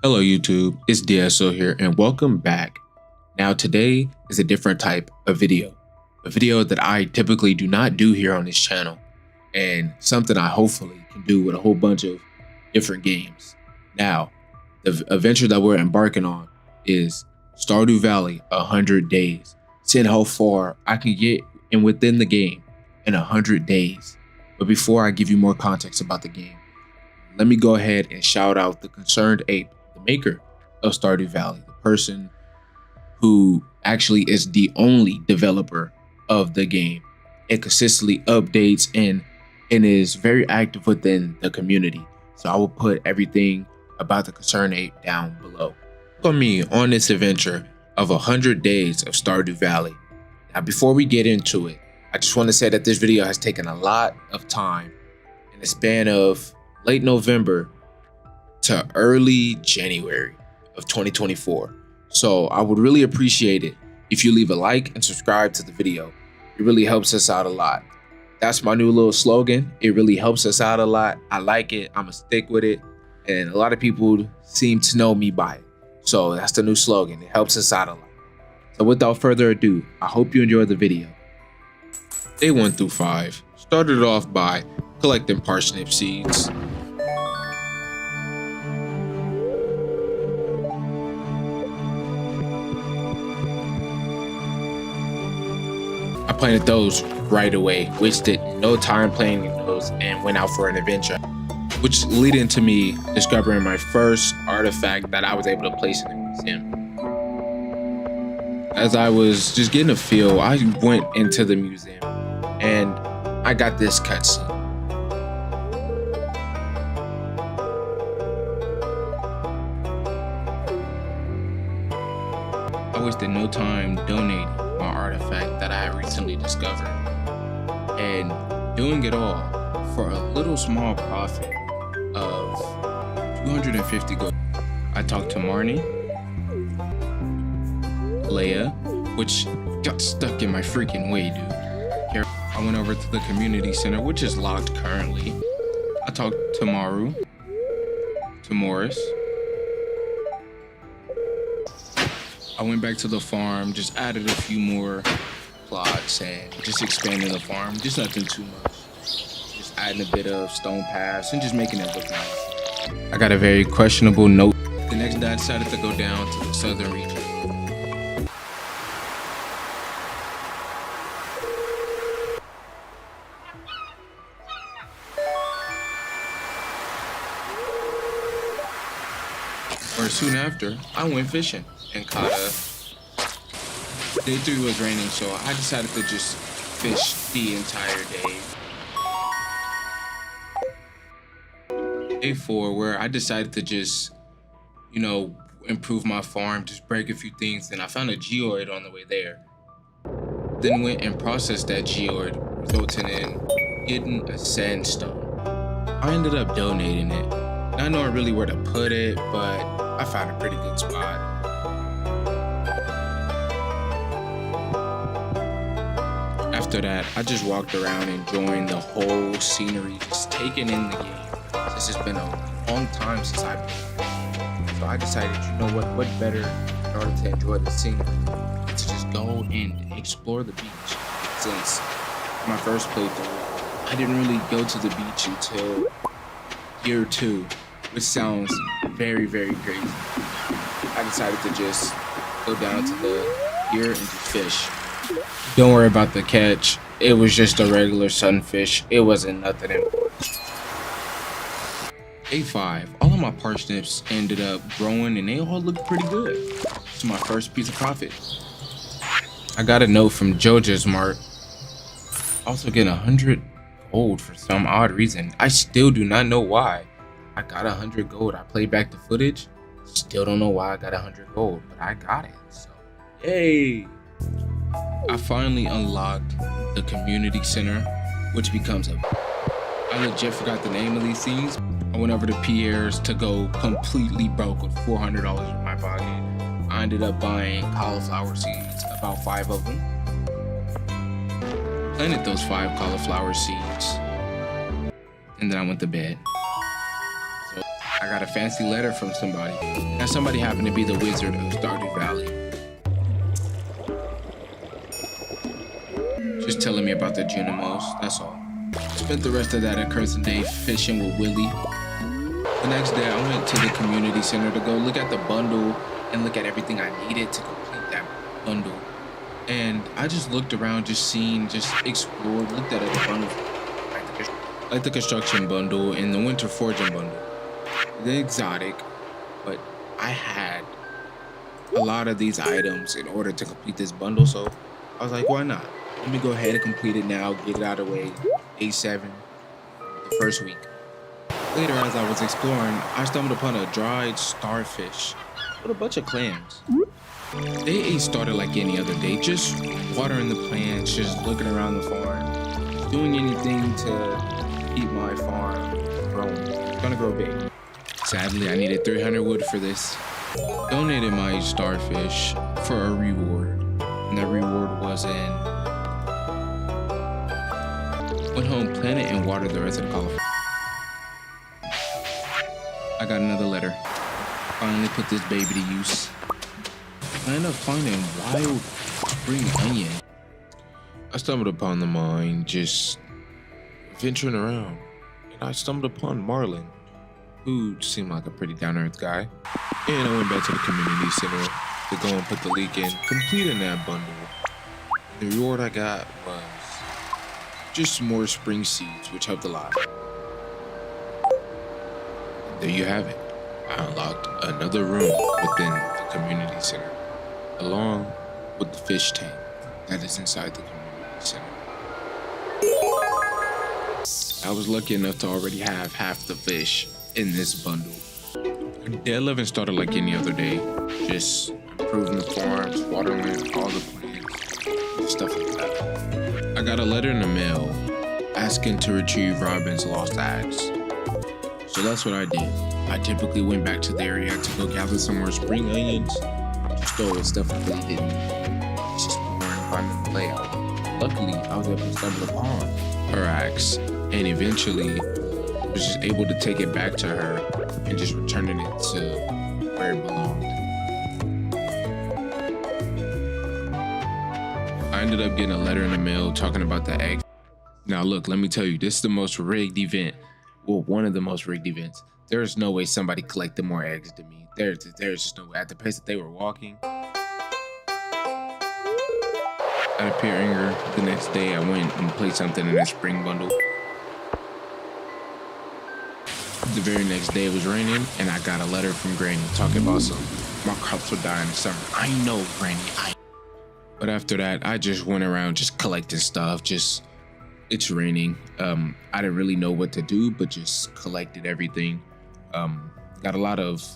Hello YouTube, it's DSO here and welcome back. Now today is a different type of video. A video that I typically do not do here on this channel, and something I hopefully can do with a whole bunch of different games. Now, the adventure that we're embarking on is Stardew Valley 100 days. Seeing how far I can get in within the game in 100 days. But before I give you more context about the game, let me go ahead and shout out the Concerned Ape, the maker of Stardew Valley, the person who actually is the only developer of the game. It consistently updates and is very active within the community. So I will put everything about the Concerned Ape down below. Look on me on this adventure of 100 days of Stardew Valley. Now before we get into it, I just want to say that this video has taken a lot of time in the span of late November to early January of 2024. So I would really appreciate it if you leave a like and subscribe to the video. It really helps us out a lot. That's my new little slogan. It really helps us out a lot. I like it. I'm gonna stick with it. And a lot of people seem to know me by it. So that's the new slogan. It helps us out a lot. So without further ado, I hope you enjoyed the video. Day 1 through 5 started off by collecting parsnip seeds. I planted those right away, wasted no time planting those, and went out for an adventure, which led into me discovering my first artifact that I was able to place in the museum. As I was just getting a feel, I went into the museum and I got this cutscene. I wasted no time donating my artifact that I had recently discovered, and doing it all for a little small profit of 250 gold. I talked to Marnie, Leia, which got stuck in my freaking way, dude. Here, I went over to the community center, which is locked currently. I talked to Maru, to Morris. I went back to the farm, just added a few more plots and just expanding the farm, just nothing too much. Just adding a bit of stone paths and just making it look nice. I got a very questionable note. The next day I decided to go down to the southern region. Or soon after, I went fishing and caught a... Day 3 was raining, so I decided to just fish the entire day. Day 4, where I decided to just, improve my farm, just break a few things, and I found a geoid on the way there. Then went and processed that geoid, resulting in getting a sandstone. I ended up donating it. Not knowing really where to put it, but I found a pretty good spot. After that, I just walked around enjoying the whole scenery, just taking in the game. This has been a long time since I've been. So I decided, what better in order to enjoy the scenery to just go and explore the beach. Since my first playthrough, I didn't really go to the beach until year 2, which sounds very, very crazy. I decided to just go down to the pier and just fish. Don't worry about the catch. It was just a regular sunfish. It wasn't nothing important. Day 5, all of my parsnips ended up growing and they all looked pretty good. It's my first piece of profit. I got a note from Joja's Mart. Also getting 100 gold for some odd reason. I still do not know why. I got 100 gold. I played back the footage. Still don't know why I got 100 gold, but I got it. So, yay! I finally unlocked the community center, which becomes a... I legit forgot the name of these things. I went over to Pierre's to go completely broke with $400 in my pocket. I ended up buying cauliflower seeds, about 5 of them. Planted those 5 cauliflower seeds, and then I went to bed. So I got a fancy letter from somebody. Now somebody happened to be the wizard of Stardew Valley. Just telling me about the Junimos, that's all. Spent the rest of that accursed day fishing with Willie. The next day I went to the community center to go look at the bundle and look at everything I needed to complete that bundle. And I just looked around, just explored, looked at other bundles, like the construction bundle and the winter foraging bundle. The exotic, but I had a lot of these items in order to complete this bundle, so I was like, why not? Let me go ahead and complete it now, get it out of the way, day 7, the first week. Later, as I was exploring, I stumbled upon a dried starfish with a bunch of clams. Day 8 started like any other day, just watering the plants, just looking around the farm, doing anything to keep my farm growing, gonna grow big. Sadly, I needed 300 wood for this. Donated my starfish for a reward, and that reward was went home, planted, and watered the rest of the cauliflower. I got another letter. Finally put this baby to use. Plan of finding wild spring onion. I stumbled upon the mine, just venturing around, and I stumbled upon Marlin, who seemed like a pretty down-to-earth guy. And I went back to the community center to go and put the leak in, completing that bundle. The reward I got was just some more spring seeds, which helped a lot. There you have it. I unlocked another room within the community center, along with the fish tank that is inside the community center. I was lucky enough to already have half the fish in this bundle. Day 11 started like any other day, just improving the farms, watering all the plants, stuff like that. I got a letter in the mail asking to retrieve Robin's lost axe. So that's what I did. I typically went back to the area to go gather some more spring onions, just throw it stuff I really didn't. It's just more fun to play out. Luckily, I was able to stumble upon her axe, and eventually was just able to take it back to her and just returning it to where it belonged. I ended up getting a letter in the mail talking about the egg. Now look, let me tell you, this is the most rigged event. Well, one of the most rigged events. There's no way somebody collected more eggs than me. There's just no way. At the pace that they were walking. At a peer anger, the next day I went and played something in that spring bundle. The very next day it was raining, and I got a letter from Granny talking about my crops would die in the summer. I know, Granny, But after that, I just went around just collecting stuff, it's raining. I didn't really know what to do, but just collected everything. Got a lot of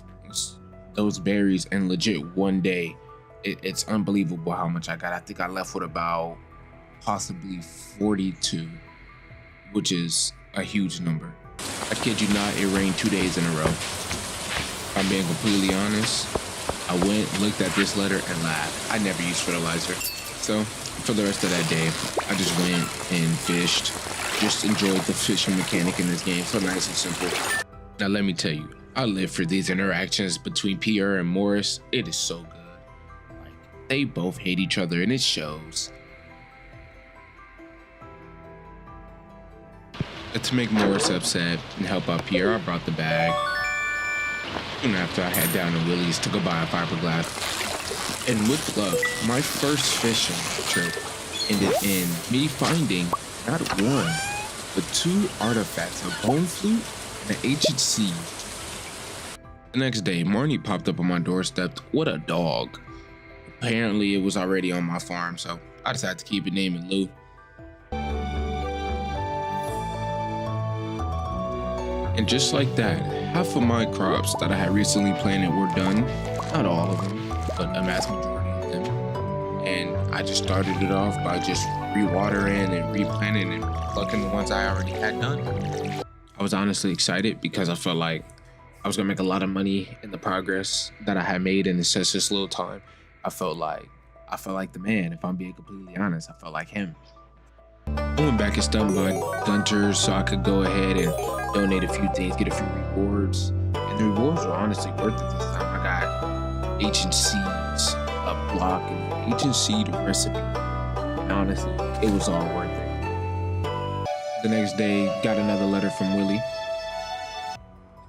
those berries, and legit one day, it's unbelievable how much I got. I think I left with about possibly 42, which is a huge number. I kid you not, it rained 2 days in a row. If I'm being completely honest, I went, looked at this letter, and laughed. I never used fertilizer. So for the rest of that day, I just went and fished. Just enjoyed the fishing mechanic in this game. So nice and simple. Now let me tell you, I live for these interactions between Pierre and Morris. It is so good. Like, they both hate each other, and it shows. To make Morris upset and help out Pierre, I brought the bag. Soon after, I head down to Willie's to go buy a fiberglass. And with luck, my first fishing trip ended in me finding not one, but 2 artifacts, a bone flute and an ancient seed. The next day, Marnie popped up on my doorstep with a dog. Apparently, it was already on my farm, so I decided to keep it named Lou. And just like that, half of my crops that I had recently planted were done. Not all of them, but a mass majority of them. And I just started it off by just rewatering and replanting and plucking the ones I already had done. I was honestly excited because I felt like I was gonna make a lot of money in the progress that I had made in such this little time. I felt like the man, if I'm being completely honest. I felt like him. I went back and stumped by Gunter's so I could go ahead and donate a few things, get a few rewards, and The rewards were honestly worth it this time. I got H&C's a block and H&C the recipe. And honestly, it was all worth it. The next day, got another letter from Willie.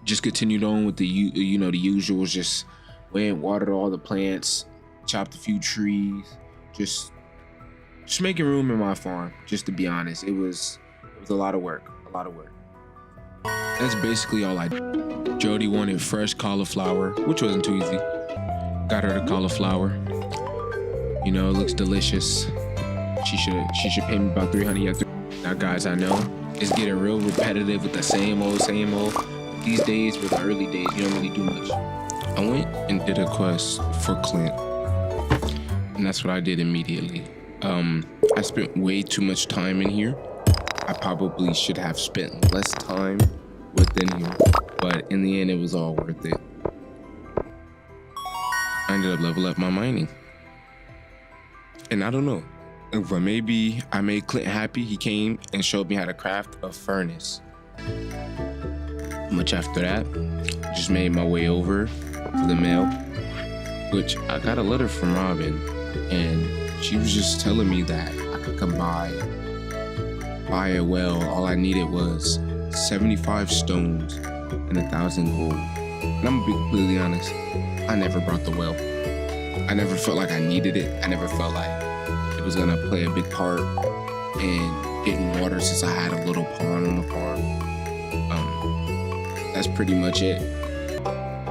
Just continued on with the the usuals. Just went, watered all the plants, chopped a few trees, just making room in my farm. Just to be honest, it was a lot of work. That's basically all I did. Jody wanted fresh cauliflower, which wasn't too easy. Got her the cauliflower. It looks delicious. She should pay me about $300. Now, guys, I know it's getting real repetitive with the same old. These days were the early days. You don't really do much. I went and did a quest for Clint, and that's what I did immediately. I spent way too much time in here. I probably should have spent less time within here, but in the end, it was all worth it. I ended up leveling up my mining, and I don't know, but maybe I made Clint happy. He came and showed me how to craft a furnace. Much after that, just made my way over to the mail, which I got a letter from Robin, and she was just telling me that I could come buy a well. All I needed was 75 stones and 1,000 gold. And I'm gonna be completely honest, I never brought the well. I never felt like I needed it. I never felt like it was gonna play a big part in getting water, since I had a little pond on the farm. That's pretty much it.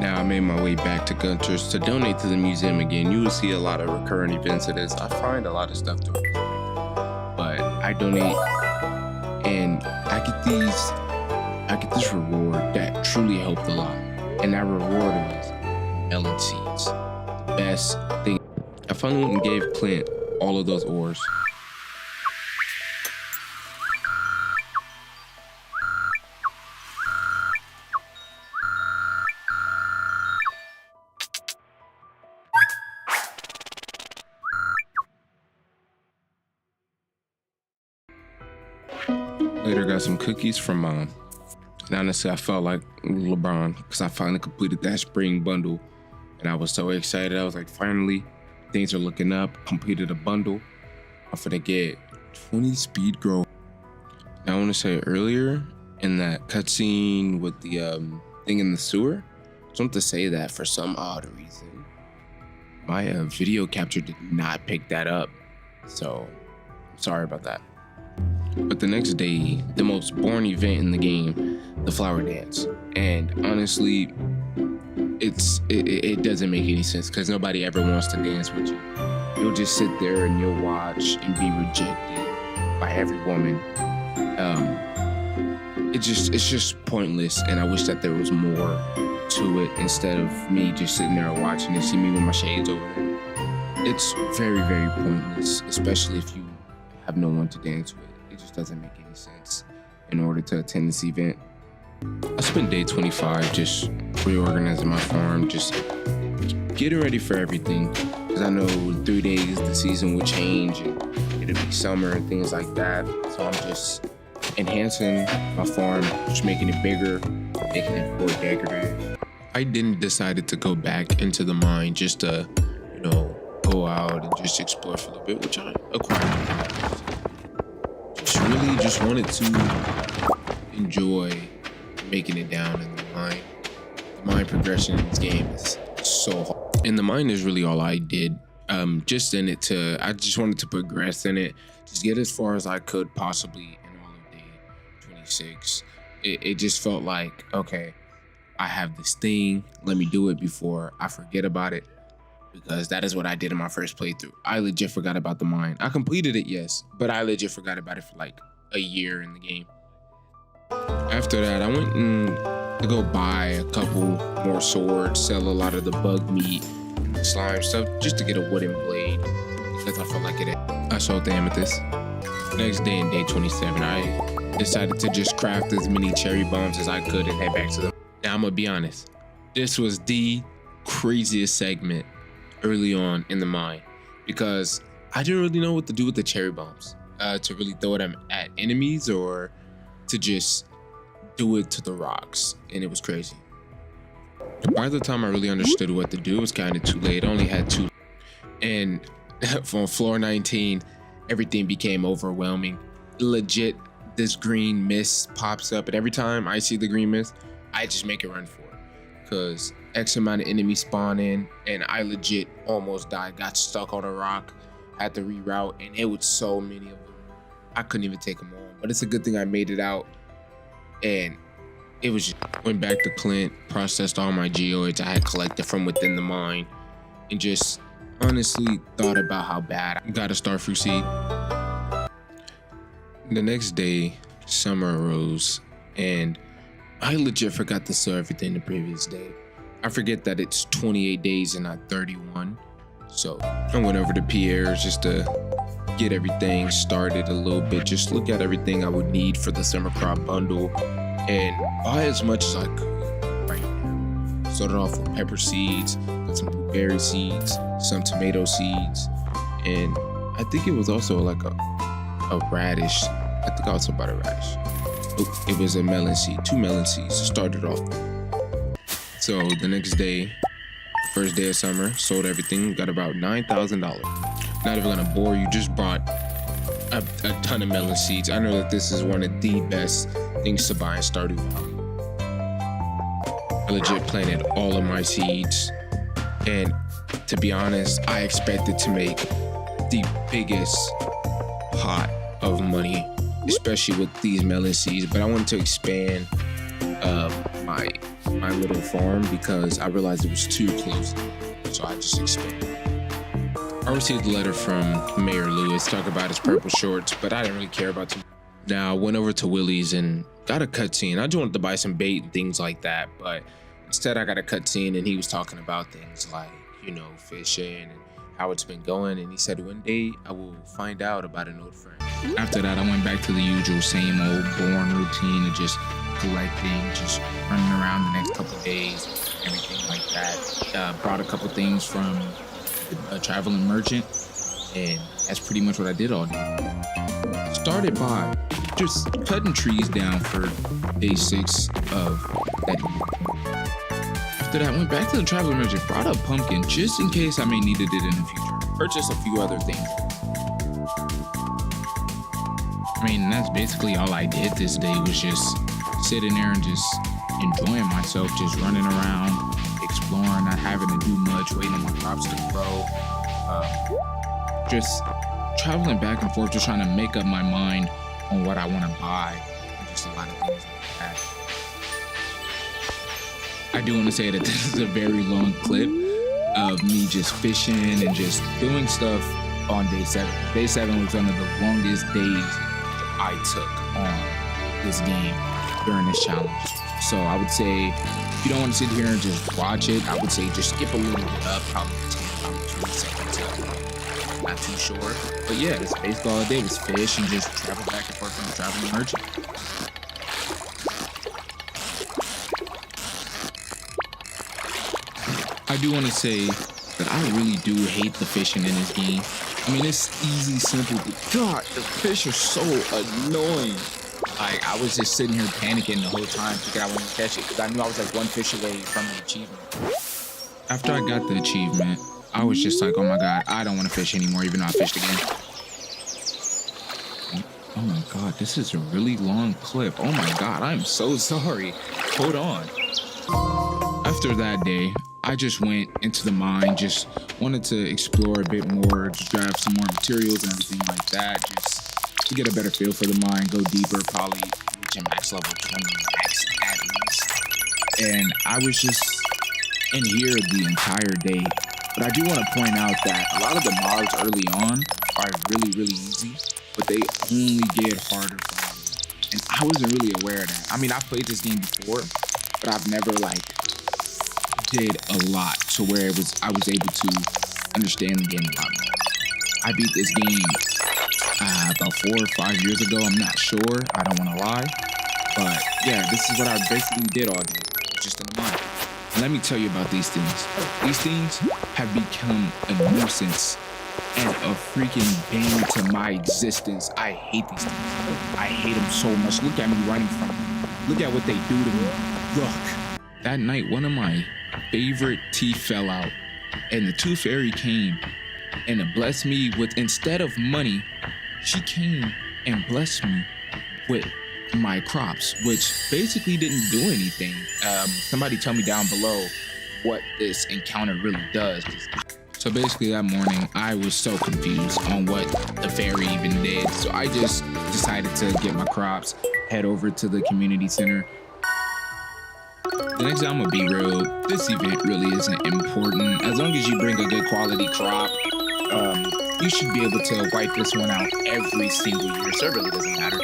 Now I made my way back to Gunter's to donate to the museum again. You will see a lot of recurrent events of this. I find a lot of stuff to it, but I donate, and I get this reward that truly helped a lot. And that reward was melon seeds. The best thing. I finally went and gave Clint all of those ores. Later, got some cookies from Mom. And honestly, I felt like LeBron because I finally completed that spring bundle. And I was so excited. I was like, finally, things are looking up. Completed a bundle. I'm finna get 20 speed growth. Now, I want to say earlier in that cutscene with the thing in the sewer, I just want to say that for some odd reason, my video capture did not pick that up. So, sorry about that. But the next day, the most boring event in the game, the flower dance. And honestly, it doesn't make any sense because nobody ever wants to dance with you. You'll just sit there and you'll watch and be rejected by every woman. It's just pointless, and I wish that there was more to it instead of me just sitting there watching and see me with my shades over there. It's very, very pointless, especially if you have no one to dance with. It just doesn't make any sense in order to attend this event. I spent day 25 just reorganizing my farm, just getting ready for everything. Because I know in 3 days the season will change and it'll be summer and things like that. So I'm just enhancing my farm, just making it bigger, making it more decorative. I didn't decide to go back into the mine just to, go out and just explore for a little bit, which I acquired. Just wanted to enjoy making it down in the mine. The mine progression in this game is so hard. And the mine is really all I did. I just wanted to progress in it, just get as far as I could possibly in all of day 26. It just felt like, okay, I have this thing, let me do it before I forget about it. Because that is what I did in my first playthrough. I legit forgot about the mine. I completed it, yes, but I legit forgot about it for like a year in the game. After that, I went to go buy a couple more swords, sell a lot of the bug meat, and the slime stuff, just to get a wooden blade, because I felt like it. I sold the amethyst. Next day in day 27, I decided to just craft as many cherry bombs as I could and head back to them. Now, I'm gonna be honest, this was the craziest segment early on in the mine because I didn't really know what to do with the cherry bombs, to really throw them at enemies or to just do it to the rocks, and it was crazy. By the time I really understood what to do, it was kind of too late. I only had 2. And from floor 19, everything became overwhelming. Legit, this green mist pops up, and every time I see the green mist, I just make a run for it. Because X amount of enemies spawn in, and I legit almost died, got stuck on a rock, had to reroute, and it was so many of them. I couldn't even take them on. But it's a good thing I made it out. And it was just, went back to Clint, processed all my geoids I had collected from within the mine, and just honestly thought about how bad I got a starfruit seed. The next day, summer arose, and I legit forgot to sell everything the previous day. I forget that it's 28 days and not 31. So I went over to Pierre's just to get everything started a little bit, just look at everything I would need for the summer crop bundle and buy as much as I could right now. Started off with pepper seeds, got some blueberry seeds, some tomato seeds, and I think it was also like a radish. I think I also bought a radish. Oh, it was a melon seed, 2 melon seeds. Started off. So the next day, first day of summer, sold everything, got about $9,000. Not even gonna bore you, just bought a ton of melon seeds. I know that this is one of the best things to buy in Stardew Valley. I legit planted all of my seeds, and to be honest, I expected to make the biggest pot of money, especially with these melon seeds, but I wanted to expand my little farm because I realized it was too close, so I just expanded. I received a letter from Mayor Lewis talking about his purple shorts, but I didn't really care about them. Now I went over to Willie's and got a cutscene. I just wanted to buy some bait and things like that, but instead I got a cutscene and he was talking about things like, you know, fishing and how it's been going, and he said one day I will find out about an old friend. After that, I went back to the usual same old boring routine of just collecting, just running around the next couple of days, everything like that. Brought a couple things from a traveling merchant, and that's pretty much what I did all day. Started by just cutting trees down for day 6 of that year. After that, I went back to the traveling merchant, brought a pumpkin just in case I may needed it in the future. Purchased a few other things. I mean, that's basically all I did this day, was just sitting there and just enjoying myself, just running around, exploring, not having to do much, waiting on my crops to grow. Just traveling back and forth, just trying to make up my mind on what I want to buy, and just a lot of things like that. I do want to say that this is a very long clip of me just fishing and just doing stuff on day 7. Day 7 was one of the longest days I took on this game during this challenge. So I would say, if you don't want to sit here and just watch it, I would say just skip a little bit up, probably 20 seconds up. Not too sure. But yeah, it's basically all I did was fish and just travel back and forth from the traveling merchant. I do want to say that I really do hate the fishing in this game. I mean, it's easy, simple, but God, the fish are so annoying. Like, I was just sitting here panicking the whole time, thinking I wouldn't catch it, because I knew I was like one fish away from the achievement. After I got the achievement, I was just like, oh my God, I don't want to fish anymore, even though I fished again. Oh my God, this is a really long clip. Oh my God, I'm so sorry. Hold on. After that day, I just went into the mine, just wanted to explore a bit more, just grab some more materials and everything like that, just to get a better feel for the mine, go deeper, probably reach a max level 20 max at least. And I was just in here the entire day. But I do want to point out that a lot of the mods early on are really, really easy, but they only get harder from me. And I wasn't really aware of that. I mean, I've played this game before, but I've never did a lot to where I was able to understand the game a lot more. I beat this game about 4 or 5 years ago. I'm not sure. I don't want to lie. But yeah, this is what I basically did all day, just in the mine. And let me tell you about these things. These things have become a nuisance and a freaking bane to my existence. I hate these things. I hate them so much. Look at me running from them. Look at what they do to me. Look. That night, one of my favorite teeth fell out, and the tooth fairy came and it blessed me with, instead of money, she came and blessed me with my crops, which basically didn't do anything. Somebody tell me down below what this encounter really does. So basically that morning I was so confused on what the fairy even did. So I just decided to get my crops, head over to the community center. The next day, I'm gonna be real, this event really isn't important. As long as you bring a good quality crop, you should be able to wipe this one out every single year, so it really doesn't matter.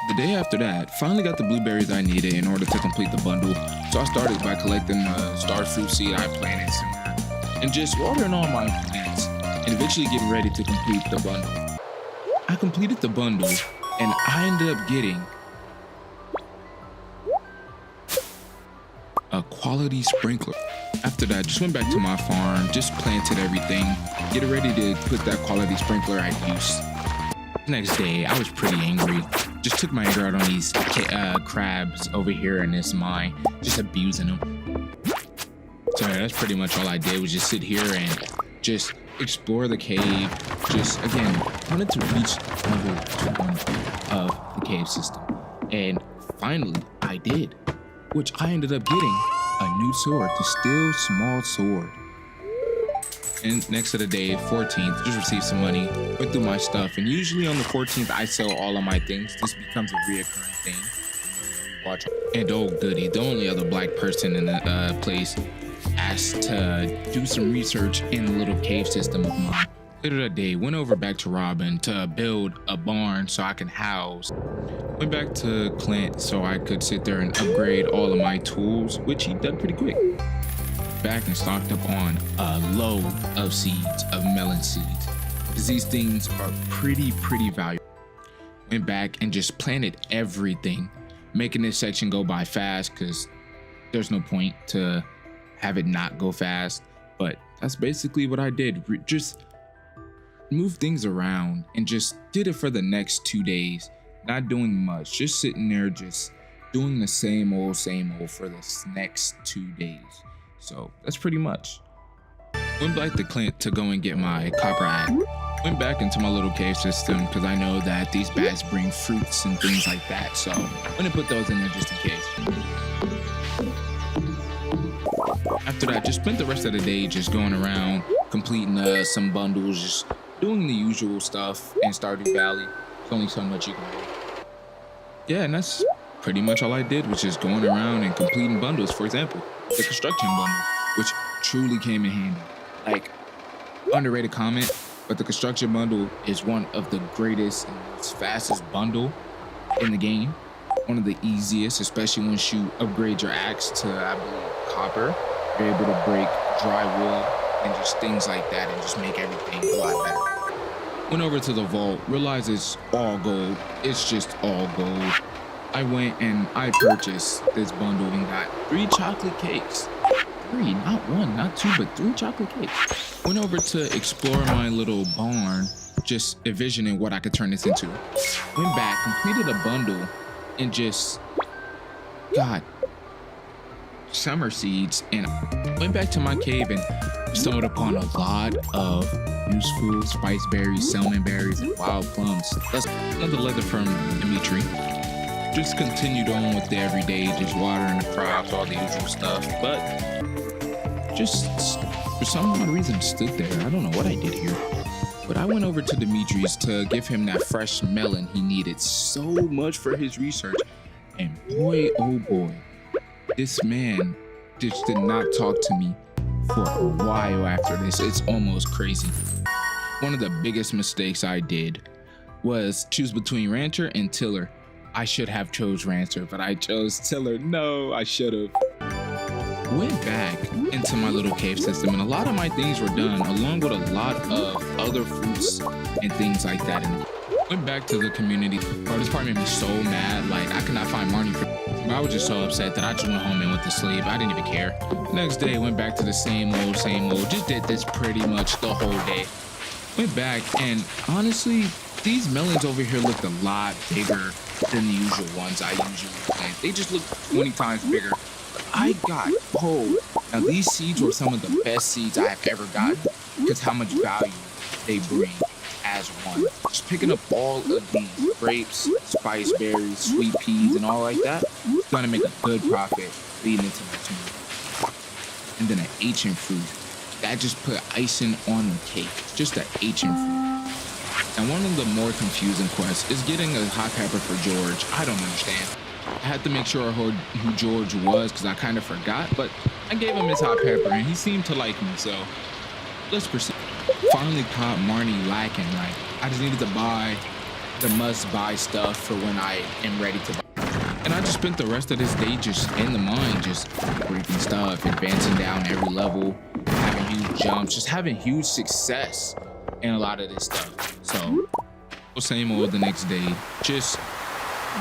The day after that, finally got the blueberries I needed in order to complete the bundle. So I started by collecting the star fruit seed I planted somewhere and just watering all my plants and eventually getting ready to complete the bundle. I completed the bundle and I ended up getting a quality sprinkler. After that, just went back to my farm, just planted everything, getting ready to put that quality sprinkler at use. Next day, I was pretty angry. Just took my anger out on these crabs over here in this mine, just abusing them. So yeah, that's pretty much all I did, was just sit here and just explore the cave. Just, again, wanted to reach level 1 of the cave system. And finally, I did, which I ended up getting a new sword, the Steel Small Sword. And next to the day, 14th, just received some money, went through my stuff, and usually on the 14th, I sell all of my things. This becomes a reoccurring thing. Watch. And oh goody, the only other black person in the place asked to do some research in the little cave system of mine. Later that day, went over back to Robin to build a barn so I can house. Went back to Clint so I could sit there and upgrade all of my tools, which he done pretty quick. Back and stocked up on a load of seeds, of melon seeds, because these things are pretty valuable. Went back and just planted everything, making this section go by fast because there's no point to have it not go fast. But that's basically what I did. Just move things around and just did it for the next 2 days, not doing much, just sitting there, just doing the same old for this next 2 days. So that's pretty much. Went back to Clint to go and get my copper axe. Went back into my little cave system because I know that these bats bring fruits and things like that. So I'm gonna put those in there just in case. After that, just spent the rest of the day just going around, completing some bundles, just doing the usual stuff in Stardew Valley. There's only so much you can do. Yeah, and that's pretty much all I did, was just going around and completing bundles. For example, the construction bundle, which truly came in handy. Like, underrated comment, but the construction bundle is one of the greatest and most fastest bundle in the game. One of the easiest, especially once you upgrade your axe to, I believe, copper. You're able to break dry wood and just things like that and just make everything a lot better. Went over to the vault, realized it's all gold. It's just all gold. I went and I purchased this bundle and got 3 chocolate cakes. 3, not 1, not 2, but 3 chocolate cakes. Went over to explore my little barn, just envisioning what I could turn this into. Went back, completed a bundle, and just got summer seeds, and went back to my cave and stumbled upon a lot of useful spice berries, salmon berries, and wild plums. That's another letter from Dimitri. Just continued on with the everyday, just watering the crops, all the usual stuff, but just for some odd reason stood there. I don't know what I did here, but I went over to Dimitri's to give him that fresh melon he needed so much for his research, and boy, oh boy, this man just did not talk to me for a while after this. It's almost crazy. One of the biggest mistakes I did was choose between Rancher and Tiller. I should have chose Rancher, but I chose Tiller. No, I should have. went back into my little cave system, and a lot of my things were done, along with a lot of other fruits and things like that. And went back to the community. Bro, this part made me so mad. Like, I could not find Marnie. But I was just so upset that I just went home and went to sleep. I didn't even care. The next day, went back to the same old. Just did this pretty much the whole day. Went back, and honestly, these melons over here looked a lot bigger than the usual ones I usually plant. They just look 20 times bigger. I got gold. Now, these seeds were some of the best seeds I have ever gotten because how much value they bring as one. Just picking up all of these grapes, spice berries, sweet peas, and all like that, it's gonna make a good profit leading into next month. And then an ancient fruit. That just put icing on the cake. Just an ancient fruit. And one of the more confusing quests is getting a hot pepper for George. I don't understand. I had to make sure I heard who George was because I kind of forgot, but I gave him his hot pepper and he seemed to like me, so let's proceed. Finally caught Marnie lacking. Like, I just needed to buy the must-buy stuff for when I am ready to buy. And I just spent the rest of this day just in the mine, just breaking stuff, advancing down every level, having huge jumps, just having huge success in a lot of this stuff. So, same old the next day, just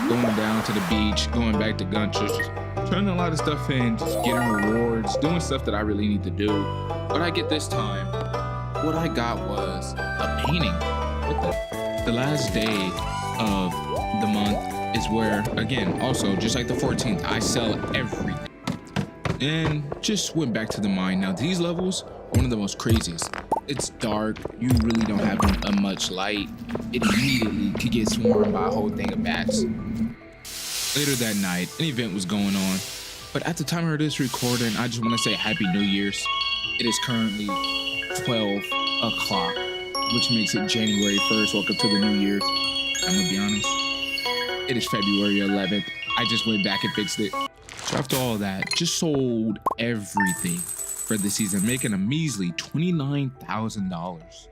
going down to the beach, going back to Gunter, just turning a lot of stuff in, just getting rewards, doing stuff that I really need to do. What I get this time, what I got was a painting. The last day of the month is where, again, also just like the 14th, I sell everything. And just went back to the mine. Now these levels are one of the most craziest. It's dark, you really don't have much light. It immediately could get swarmed by a whole thing of bats. Later that night, an event was going on, but at the time of this recording, I just want to say Happy New Year's. It is currently 12 o'clock, which makes it January 1st. Welcome to the New Year's. I'm gonna be honest, it is February 11th. I just went back and fixed it. So after all that, just sold everything for the season, making a measly $29,000.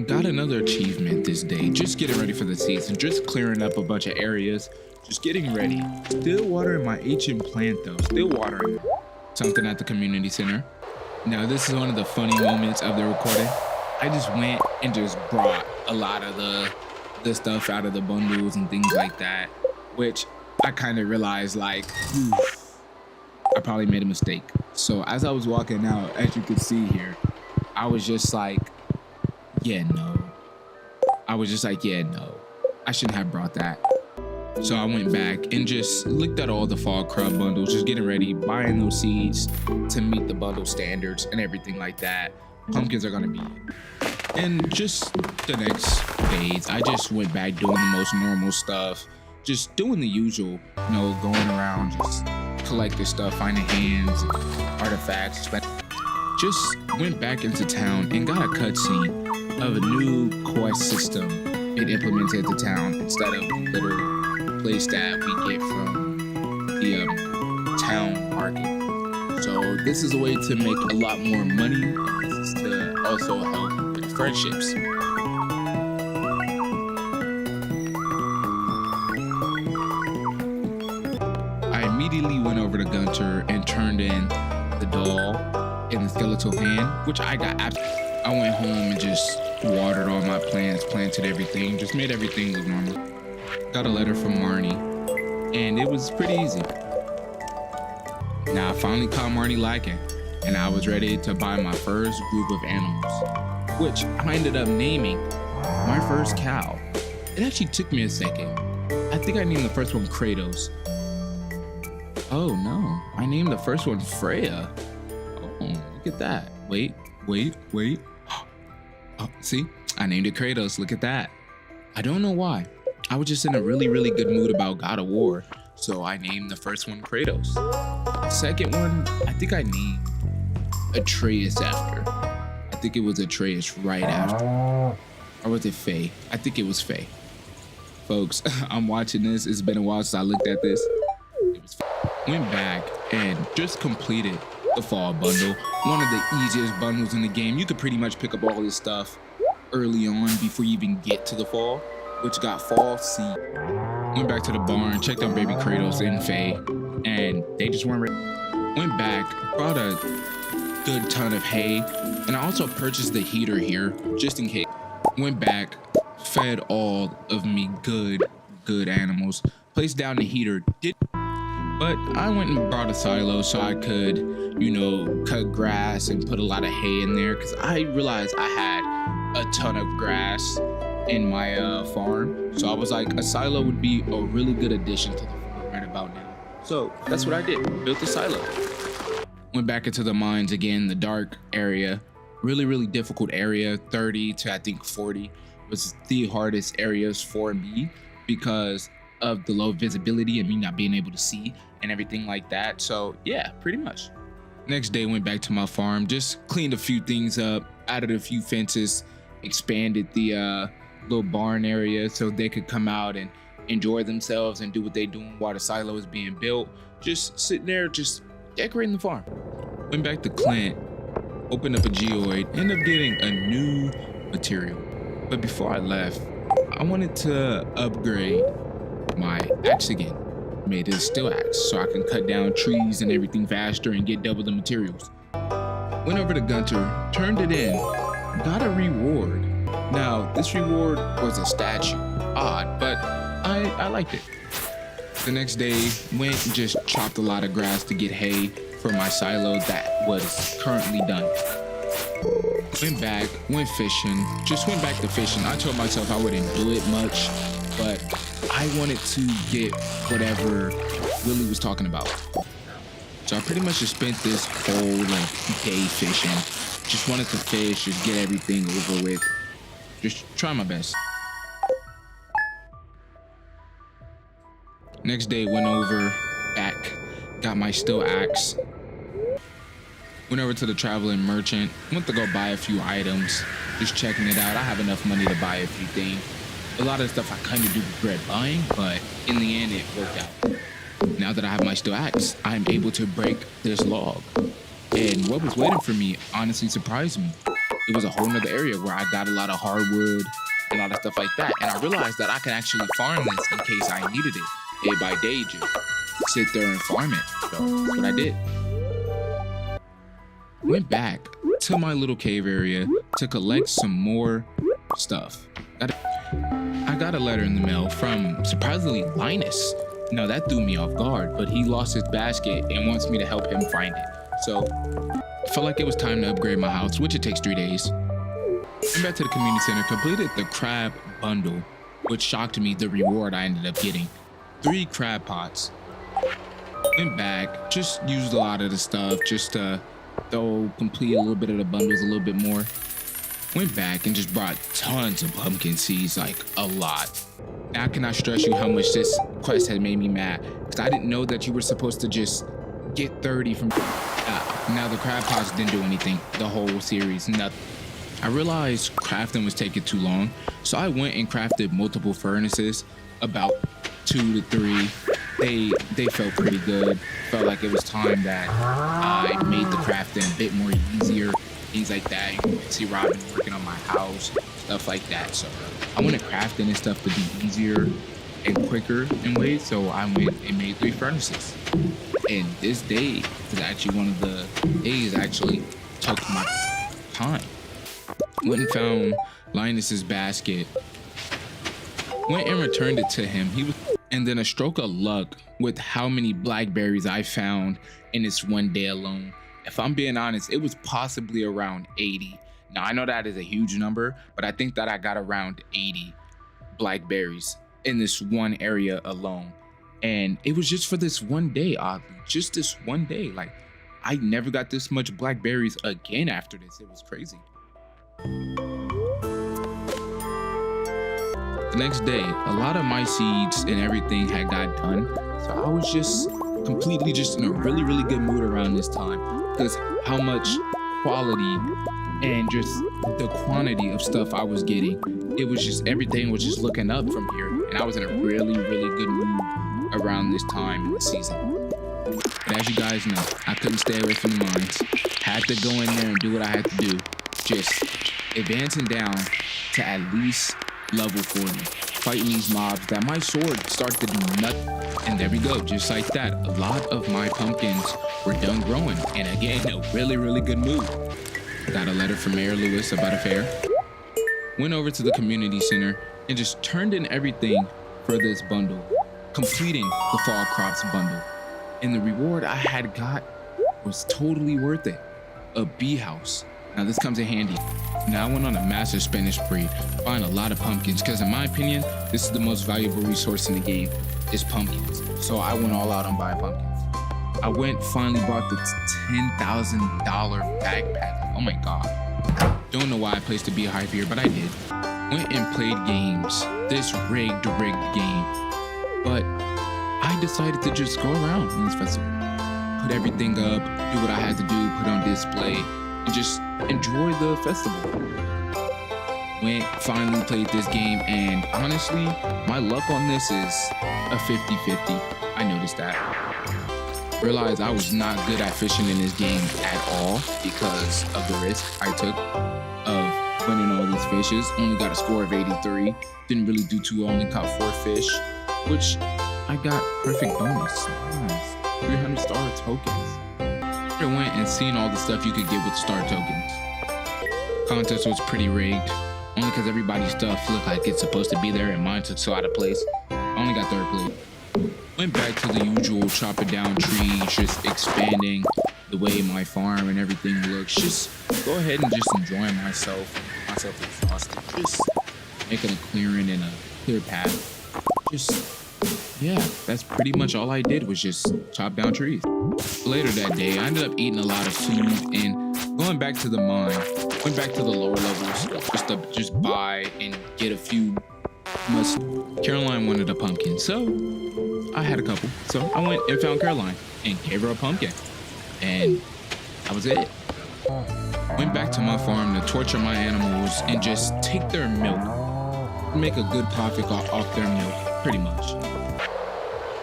Got another achievement this day, just getting ready for the season, just clearing up a bunch of areas, just getting ready. Still watering my ancient plant though, still watering something at the community center. Now this is one of the funny moments of the recording. I just went and just brought a lot of the stuff out of the bundles and things like that, which I kind of realized like, I probably made a mistake. So as I was walking out, as you can see here, I was just like, yeah, no. I shouldn't have brought that. So I went back and just looked at all the fall crop bundles, just getting ready, buying those seeds to meet the bundle standards and everything like that. Pumpkins are gonna be in. And just the next days, I just went back doing the most normal stuff, just doing the usual, going around, just collecting stuff, finding hands, artifacts. Just went back into town and got a cutscene of a new quest system it implemented to town instead of the little place that we get from the town market. So this is a way to make a lot more money, and this is to also help with friendships. I immediately went over to Gunter and turned in the doll and the skeletal hand, which I got I went home and just watered all my plants, planted everything, just made everything look normal. Got a letter from Marnie, and it was pretty easy. Now I finally caught Marnie lacking, and I was ready to buy my first group of animals, which I ended up naming my first cow. It actually took me a second. I think I named the first one Kratos. Oh no, I named the first one Freya. Oh, look at that. Wait. Oh, see, I named it Kratos. Look at that. I don't know why. I was just in a really good mood about God of War, so I named the first one Kratos. The second one, I think I named Atreus after. I think it was Atreus right after. Or was it Faye? I think it was Faye. Folks, I'm watching this. It's been a while since I looked at this. It was Faye. Went back and just completed the fall bundle, one of the easiest bundles in the game. You could pretty much pick up all this stuff early on before you even get to the fall, which got fall seed. Went back to the barn, checked on baby Kratos and Faye, and they just weren't ready. Went back, brought a good ton of hay, and I also purchased the heater here just in case. Went back, fed all of me good animals, placed down the heater, but I went and brought a silo so I could, you know, cut grass and put a lot of hay in there, because I realized I had a ton of grass in my farm. So I was like, a silo would be a really good addition to the farm right about now. So that's what I did, built a silo. Went back into the mines again, the dark area, really difficult area. 30 to I think 40 was the hardest areas for me because of the low visibility and me not being able to see and everything like that. So yeah, pretty much. Next day, went back to my farm, just cleaned a few things up, added a few fences, expanded the little barn area so they could come out and enjoy themselves and do what they doing while the silo is being built. Just sitting there, just decorating the farm. Went back to Clint, opened up a geoid, ended up getting a new material. But before I left, I wanted to upgrade my axe again. Made it a steel axe so I can cut down trees and everything faster and get double the materials. Went over to Gunter, turned it in, got a reward. Now, this reward was a statue. Odd, but I liked it. The next day, went and just chopped a lot of grass to get hay for my silo that was currently done. Went back, went fishing, just went back to fishing. I told myself I wouldn't do it much, but I wanted to get whatever Willie was talking about. So I pretty much just spent this whole day fishing. Just wanted to fish, just get everything over with. Just try my best. Next day, went over, back, got my steel axe. Went over to the traveling merchant, went to go buy a few items, just checking it out. I have enough money to buy a few things. A lot of stuff I kind of do regret buying, but in the end, it worked out. Now that I have my steel axe, I'm able to break this log. And what was waiting for me honestly surprised me. It was a whole nother area where I got a lot of hardwood, a lot of stuff like that. And I realized that I can actually farm this in case I needed it. Day by day, just sit there and farm it. So that's what I did. Went back to my little cave area to collect some more stuff. I got a letter in the mail from, surprisingly, Linus. Now that threw me off guard, but he lost his basket and wants me to help him find it. So I felt like it was time to upgrade my house, which it takes 3 days. Went back to the community center, completed the crab bundle, which shocked me the reward I ended up getting. 3 crab pots. Went back, just used a lot of the stuff, just to complete a little bit of the bundles a little bit more. Went back and just brought tons of pumpkin seeds, like a lot. Now I cannot stress you how much this quest had made me mad, because I didn't know that you were supposed to just get 30 from now the crab pots didn't do anything the whole series, nothing. I realized crafting was taking too long, so I went and crafted multiple furnaces, about 2 to 3. They felt pretty good. Felt like it was time that I made the crafting a bit more easier, things like that. You can see Robin working on my house, stuff like that. So I wanted crafting and stuff to be easier and quicker in ways, so I went and made 3 furnaces. And this day was actually one of the days I actually took my time. Went and found Linus's basket. Went and returned it to him. And then a stroke of luck with how many blackberries I found in this one day alone. If I'm being honest, it was possibly around 80. Now I know that is a huge number, but I think that I got around 80 blackberries in this one area alone. And it was just for this one day, oddly, just this one day. Like, I never got this much blackberries again after this. It was crazy. The next day, a lot of my seeds and everything had got done. So I was just completely just in a really good mood around this time, because how much quality and just the quantity of stuff I was getting, it was just, everything was just looking up from here. And I was in a really good mood around this time in the season. But as you guys know, I couldn't stay away from the mines. Had to go in there and do what I had to do. Just advancing down to at least level 40. fighting these mobs that my sword started to do nothing. And there we go, just like that. A lot of my pumpkins were done growing. And again, a really, really good mood. Got a letter from Mayor Lewis about a fair. Went over to the community center and just turned in everything for this bundle, completing the fall crops bundle. And the reward I had got was totally worth it. A bee house. Now this comes in handy. Now I went on a massive spending spree, buying a lot of pumpkins, because in my opinion, this is the most valuable resource in the game, is pumpkins. So I went all out on buying pumpkins. I finally bought the $10,000 backpack. Oh my God. Don't know why I placed a beehive here, but I did. Went and played games, this rigged game. But I decided to just go around in this festival. Put everything up, do what I had to do, put on display, and just enjoy the festival. Went, finally played this game, and honestly, my luck on this is a 50-50. I noticed that. Realized I was not good at fishing in this game at all because of the risk I took of winning all these fishes. Only got a score of 83. Didn't really do too well, only caught 4 fish, which I got perfect bonus. Nice. 300 star tokens. I went and seen all the stuff you could get with star tokens. Contest was pretty rigged, only because everybody's stuff looked like it's supposed to be there and mine took so out of place. I only got 3rd place. Went back to the usual chopping down trees, just expanding the way my farm and everything looks. Just go ahead and just enjoy myself exhausted. Just making a clearing and a clear path. Yeah, that's pretty much all I did was just chop down trees. Later that day, I ended up eating a lot of food and going back to the mine. Went back to the lower levels just to buy and get a few Caroline wanted a pumpkin, so I had a couple. So I went and found Caroline and gave her a pumpkin. And that was it. Went back to my farm to torture my animals and just take their milk. Make a good profit off their milk, pretty much.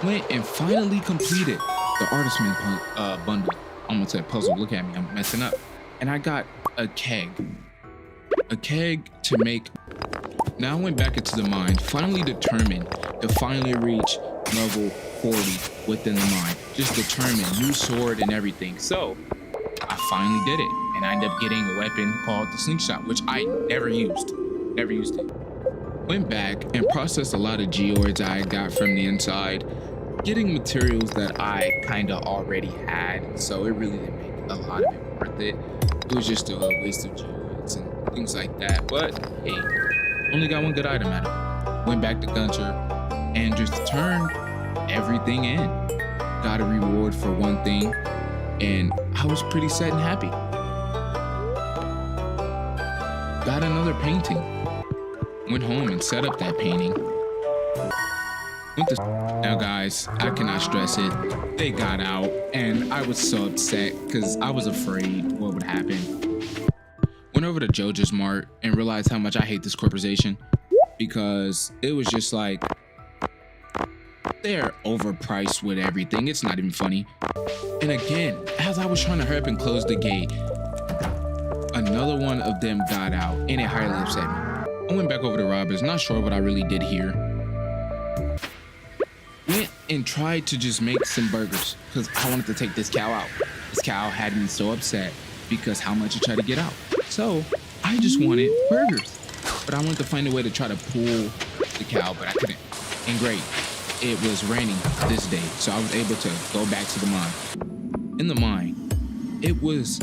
Went and finally completed the Artisman bundle. I almost said puzzle, look at me, I'm messing up. And I got a keg to make. Now I went back into the mine, finally determined to finally reach level 40 within the mine. Just determined, new sword and everything. So I finally did it, and I ended up getting a weapon called the slingshot, which I never used it. Went back and processed a lot of geoids I got from the inside, getting materials that I kind of already had, so it really didn't make a lot of it worth it. It was just a waste of geoids and things like that, but hey, only got one good item out of it. Went back to Gunter and just turned everything in. Got a reward for one thing, and I was pretty set and happy. Got another painting. Went home and set up that painting. Now guys, I cannot stress it. They got out and I was so upset because I was afraid what would happen. Went over to Joja's Mart and realized how much I hate this corporation because it was just like, they're overpriced with everything. It's not even funny. And again, as I was trying to hurry up and close the gate, another one of them got out and it highly upset me. I went back over to Robert's, not sure what I really did here. Went and tried to just make some burgers because I wanted to take this cow out. This cow had me so upset because how much it tried to get out. So I just wanted burgers, but I wanted to find a way to try to pull the cow, but I couldn't. And great, it was raining this day, so I was able to go back to the mine. In the mine, it was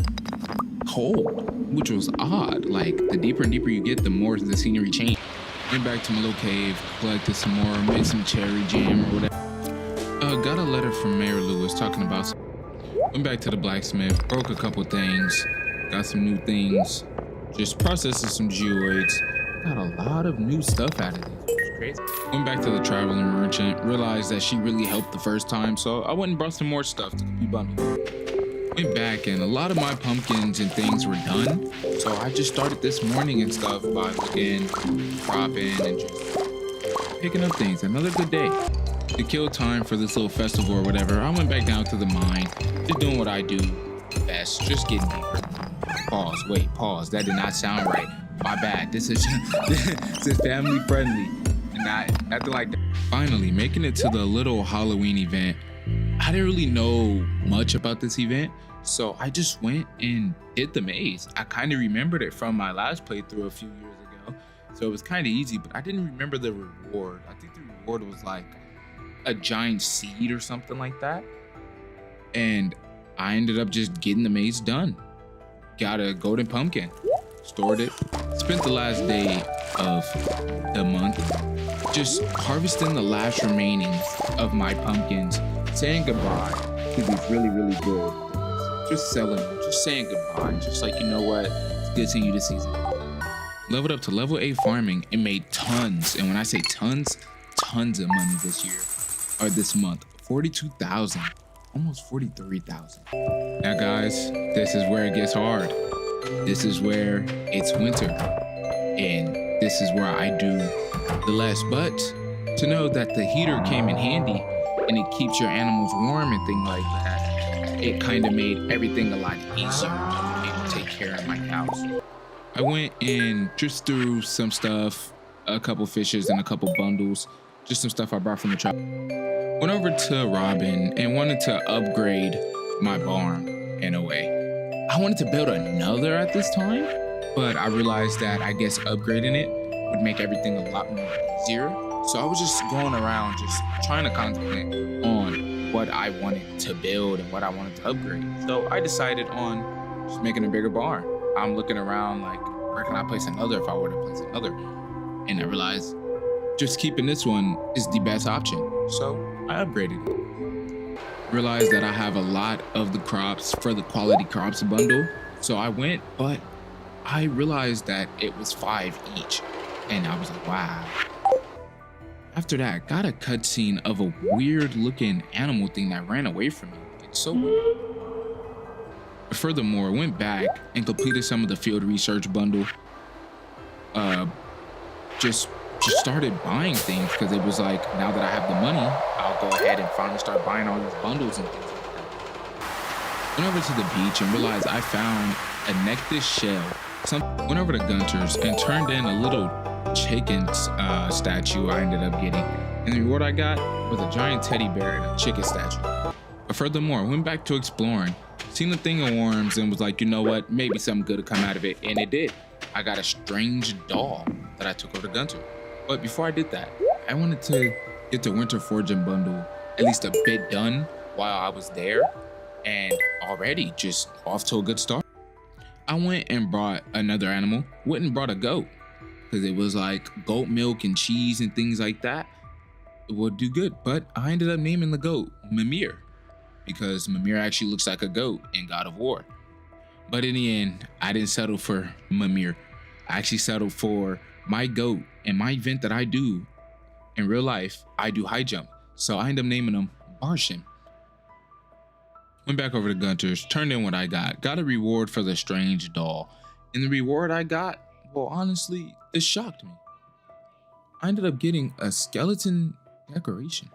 cold, which was odd. Like, the deeper and deeper you get, the more the scenery changed. Went back to my little cave, collected some more, made some cherry jam or whatever. Got a letter from Mayor Lewis talking about went back to the blacksmith, broke a couple things, got some new things, just processing some geoids, got a lot of new stuff out of it. It was crazy. Went back to the traveling merchant, realized that she really helped the first time, so I went and brought some more stuff to be bundled. Went back and a lot of my pumpkins and things were done, so I just started this morning and stuff by looking, cropping, and just picking up things. Another good day. To kill time for this little festival or whatever, I went back down to the mine, just doing what I do best, just getting deeper. Pause, that did not sound right. My bad. This is family friendly. And nothing like that. Finally, making it to the little Halloween event. I didn't really know much about this event, so I just went and did the maze. I kind of remembered it from my last playthrough a few years ago, so it was kind of easy, but I didn't remember the reward. I think the reward was like a giant seed or something like that, and I ended up just getting the maze done. Got a golden pumpkin, stored it, spent the last day of the month just harvesting the last remainings of my pumpkins, saying goodbye to these really good things. Just selling them, just saying goodbye, just like, you know what, it's good seeing you this season. Leveled up to level 8 farming and made tons, and when I say tons of money this year, or this month. 42,000, almost 43,000. Now guys, this is where it gets hard. This is where it's winter, and this is where I do the less. But to know that the heater came in handy and it keeps your animals warm and things like that, it kind of made everything a lot easier to be able to take care of my cows. I went and just threw some stuff, a couple fishes and a couple bundles, just some stuff I brought from the truck. Went over to Robin and wanted to upgrade my barn in a way. I wanted to build another at this time, but I realized that I guess upgrading it would make everything a lot more easier. So I was just going around just trying to contemplate on what I wanted to build and what I wanted to upgrade. So I decided on just making a bigger barn. I'm looking around like, where can I place another if I were to place another? And I realized just keeping this one is the best option. So I upgraded it. Realized that I have a lot of the crops for the quality crops bundle. So I went, but I realized that it was 5 each. And I was like, wow. After that, got a cutscene of a weird looking animal thing that ran away from me. It's so weird. Furthermore, went back and completed some of the field research bundle. Just started buying things because it was like, now that I have the money, I'll go ahead and finally start buying all these bundles and things like that. Went over to the beach and realized I found a nectus shell. Went over to Gunter's and turned in a little chicken statue I ended up getting. And the reward I got was a giant teddy bear and a chicken statue. But furthermore, went back to exploring, seen the thing of worms and was like, you know what, maybe something good will come out of it. And it did. I got a strange doll that I took over to Gunter. But before I did that, I wanted to get the Winter Forging bundle at least a bit done while I was there, and already just off to a good start. I went and brought another animal, went and brought a goat, because it was like goat milk and cheese and things like that. It would do good, but I ended up naming the goat Mimir, because Mimir actually looks like a goat in God of War. But in the end, I didn't settle for Mimir. I actually settled for my goat and my event that I do in real life. I do high jump, so I ended up naming him Barsham. Went back over to Gunter's, turned in what I got a reward for the strange doll. And the reward I got, well, honestly, it shocked me. I ended up getting a skeleton decoration.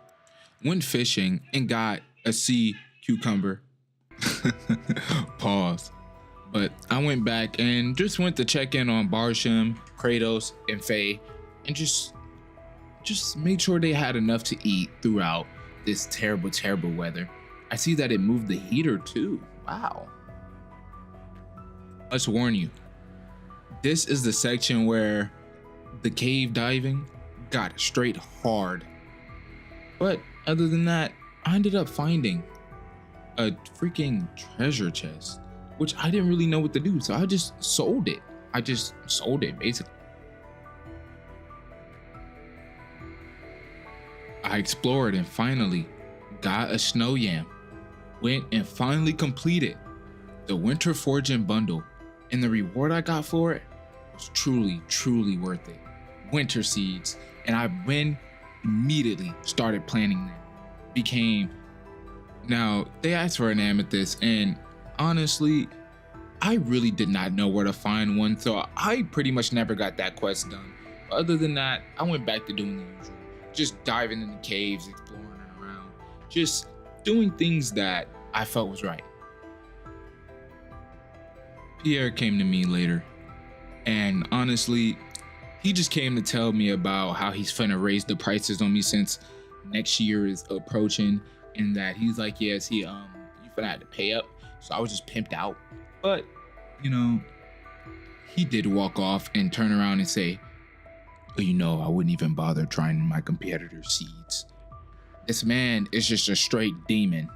Went fishing and got a sea cucumber. Pause. But I went back and just went to check in on Barsham, Kratos, and Faye, and just made sure they had enough to eat throughout this terrible, terrible weather. I see that it moved the heater too. Wow. Let's warn you. This is the section where the cave diving got straight hard. But other than that, I ended up finding a freaking treasure chest, which I didn't really know what to do, so I just sold it. I just sold it, basically. I explored and finally got a snow yam. Went and finally completed the Winter Forging bundle, and the reward I got for it was truly, truly worth it. Winter seeds, and I went immediately started planting them. Now they asked for an amethyst, and honestly, I really did not know where to find one, so I pretty much never got that quest done. But other than that, I went back to doing the usual, just diving in the caves, exploring around, just doing things that I felt was right. Pierre came to me later, and honestly, he just came to tell me about how he's finna raise the prices on me since next year is approaching, and that he's like, yes, you finna have to pay up. So I was just pimped out. But, you know, he did walk off and turn around and say, well, you know, I wouldn't even bother trying my competitor's seeds. This man is just a straight demon.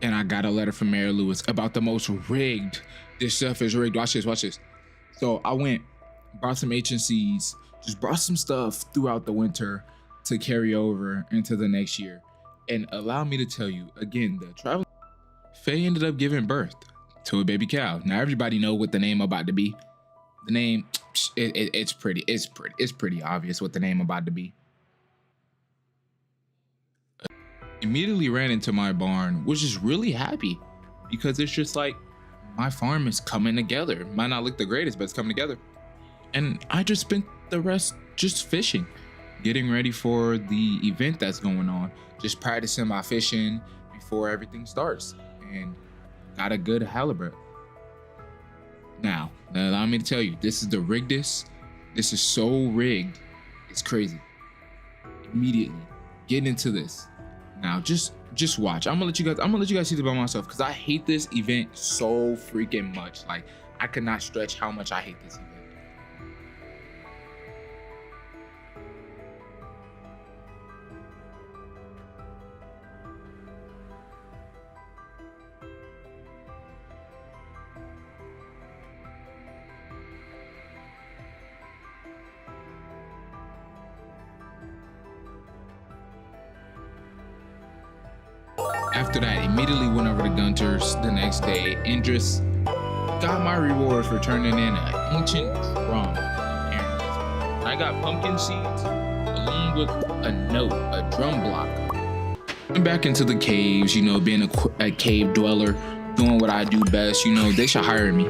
And I got a letter from Mary Lewis about the most rigged. This stuff is rigged. Watch this, watch this. So I went, brought some H&Cs, just brought some stuff throughout the winter to carry over into the next year. And allow me to tell you, again, the travel, Faye ended up giving birth to a baby cow. Now everybody know what the name about to be. The name, it's pretty obvious what the name about to be. Immediately ran into my barn, was just really happy because it's just like my farm is coming together. Might not look the greatest, but it's coming together. And I just spent the rest just fishing, getting ready for the event that's going on, just practicing my fishing before everything starts, and got a good halibut. Now, allow me to tell you, this is the riggedest. This is so rigged, it's crazy. Immediately get into this. Now, just watch. I'm gonna let you guys see this by myself because I hate this event so freaking much. Like, I cannot stretch how much I hate this event. After that, immediately went over to Gunter's the next day and just got my reward for turning in an ancient drum. I got pumpkin seeds along with a note, a drum block. Went back into the caves, you know, being a cave dweller, doing what I do best, you know, they should hire me.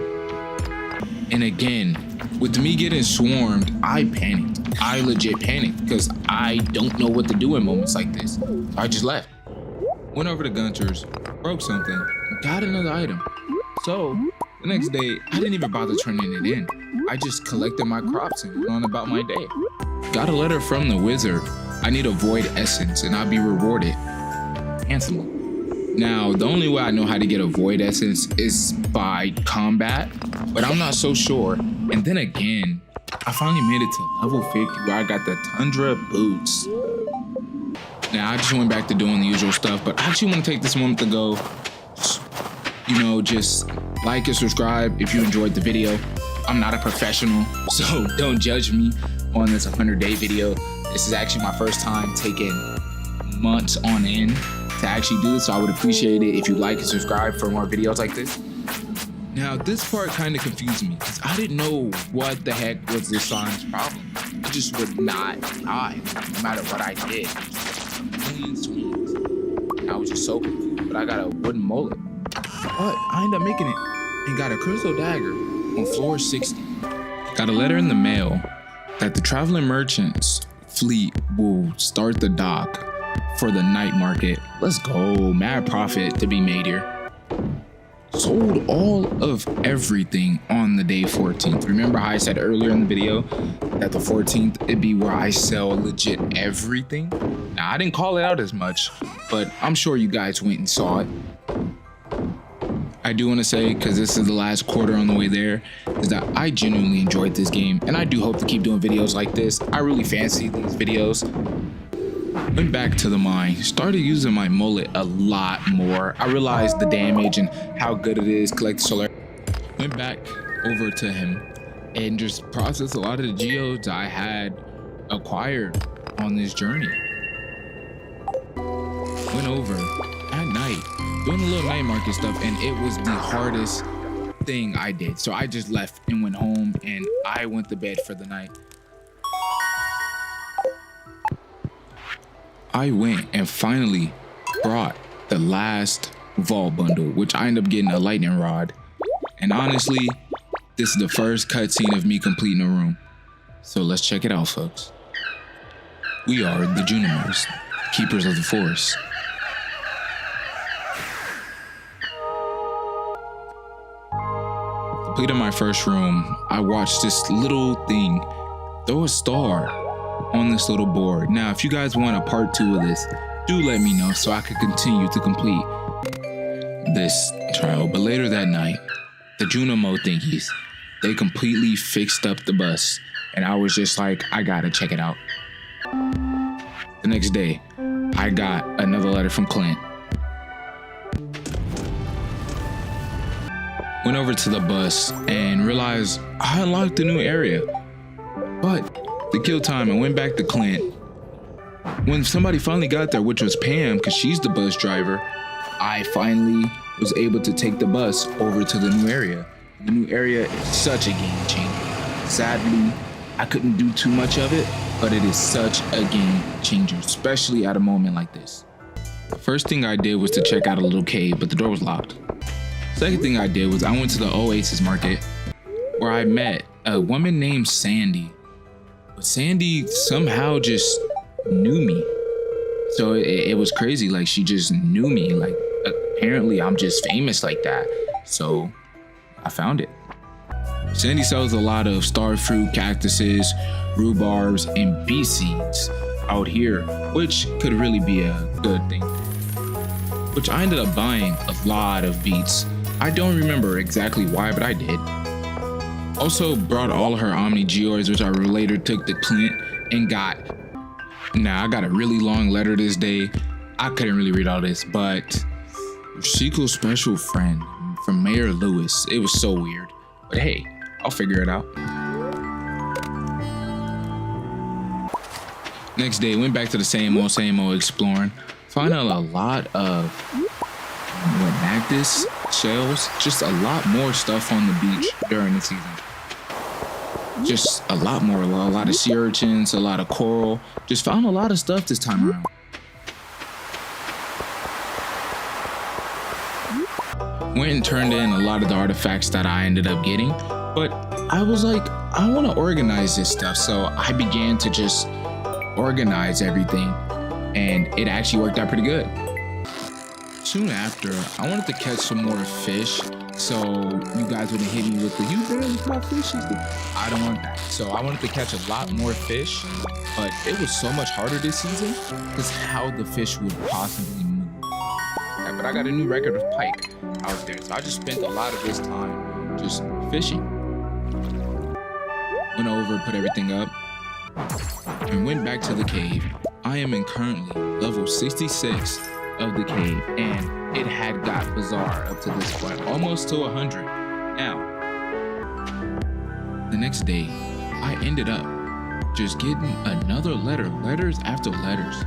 And again, with me getting swarmed, I panicked. I legit panicked because I don't know what to do in moments like this. So I just left. Went over to Gunter's, broke something, got another item. So the next day, I didn't even bother turning it in. I just collected my crops and went on about my day. Got a letter from the wizard. I need a void essence and I'll be rewarded handsomely. Now, the only way I know how to get a void essence is by combat, but I'm not so sure. And then again, I finally made it to level 50 where I got the Tundra boots. Now, I just went back to doing the usual stuff, but I actually want to take this moment to go, you know, just like and subscribe if you enjoyed the video. I'm not a professional, so don't judge me on this 100-day video. This is actually my first time taking months on end to actually do this, so I would appreciate it if you like and subscribe for more videos like this. Now, this part kind of confused me because I didn't know what the heck was this slime's problem. It just would not die no matter what I did. Million swings. I was just so confused, but I got a wooden mullet. But I ended up making it and got a crystal dagger on floor 60. Got a letter in the mail that the traveling merchants fleet will start the dock for the night market. Let's go, mad profit to be made here. Sold all of everything on the day 14th. Remember how I said earlier in the video that the 14th it'd be where I sell legit everything? Now, I didn't call it out as much, but I'm sure you guys went and saw it. I do want to say, because this is the last quarter on the way there, is that I genuinely enjoyed this game, and I do hope to keep doing videos like this. I really fancy these videos. Went back to the mine, started using my mullet a lot more. I realized the damage and how good it is collect solar. Went back over to him and just processed a lot of the geodes I had acquired on this journey. Went over at night, doing a little night market stuff, and it was the hardest thing I did. So I just left and went home, and I went to bed for the night. I went and finally brought the last vault bundle, which I ended up getting a lightning rod. And honestly, this is the first cutscene of me completing a room. So let's check it out, folks. We are the Junimers, keepers of the forest. The completed my first room, I watched this little thing throw a star on this little board. Now, if you guys want a part 2 of this, do let me know so I could continue to complete this trial. But later that night, the Junimo thingies, they completely fixed up the bus, and I was just like, I gotta check it out. The next day, I got another letter from Clint. Went over to the bus and realized I unlocked the new area. But to kill time, I went back to Clint. When somebody finally got there, which was Pam, because she's the bus driver, I finally was able to take the bus over to the new area. The new area is such a game changer. Sadly, I couldn't do too much of it, but it is such a game changer, especially at a moment like this. The first thing I did was to check out a little cave, but the door was locked. Second thing I did was I went to the Oasis market where I met a woman named Sandy. But Sandy somehow just knew me. So it was crazy. Like, she just knew me. Like, apparently I'm just famous like that. So I found it. Sandy sells a lot of star fruit, cactuses, rhubarbs, and beet seeds out here, which could really be a good thing. Which I ended up buying a lot of beets. I don't remember exactly why, but I did. Also brought all of her Omni Geoids, which I later took to Clint and got. Now, I got a really long letter this day. I couldn't really read all this, but Sequel's special friend from Mayor Lewis. It was so weird, but hey, I'll figure it out. Next day, went back to the same old exploring. Found out a lot of Magdis shells, just a lot more stuff on the beach during the season. Just a lot more, a lot of sea urchins, a lot of coral. Just found a lot of stuff this time around. Went and turned in a lot of the artifacts that I ended up getting, but I was like, I want to organize this stuff. So I began to just organize everything, and it actually worked out pretty good. Soon after, I wanted to catch some more fish, so you guys wouldn't hit me with the, you barely caught fish. I don't want that. So I wanted to catch a lot more fish, but it was so much harder this season because how the fish would possibly move. Yeah, but I got a new record of pike out there, so I just spent a lot of this time just fishing. Went over, put everything up, and went back to the cave. I am in currently level 66 of the cave, and it had got bizarre up to this point, almost to 100. Now, the next day, I ended up just getting another letters after letters,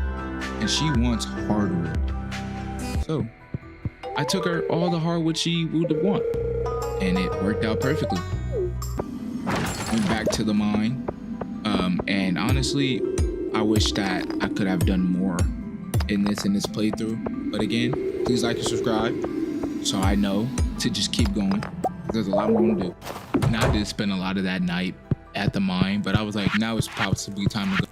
and she wants hardwood. So I took her all the hardwood she would want, and it worked out perfectly. Went back to the mine, and honestly, I wish that I could have done more in this playthrough. But again, please like and subscribe so I know to just keep going. There's a lot more to do. Now, I did spend a lot of that night at the mine, but I was like, now it's possibly time to go.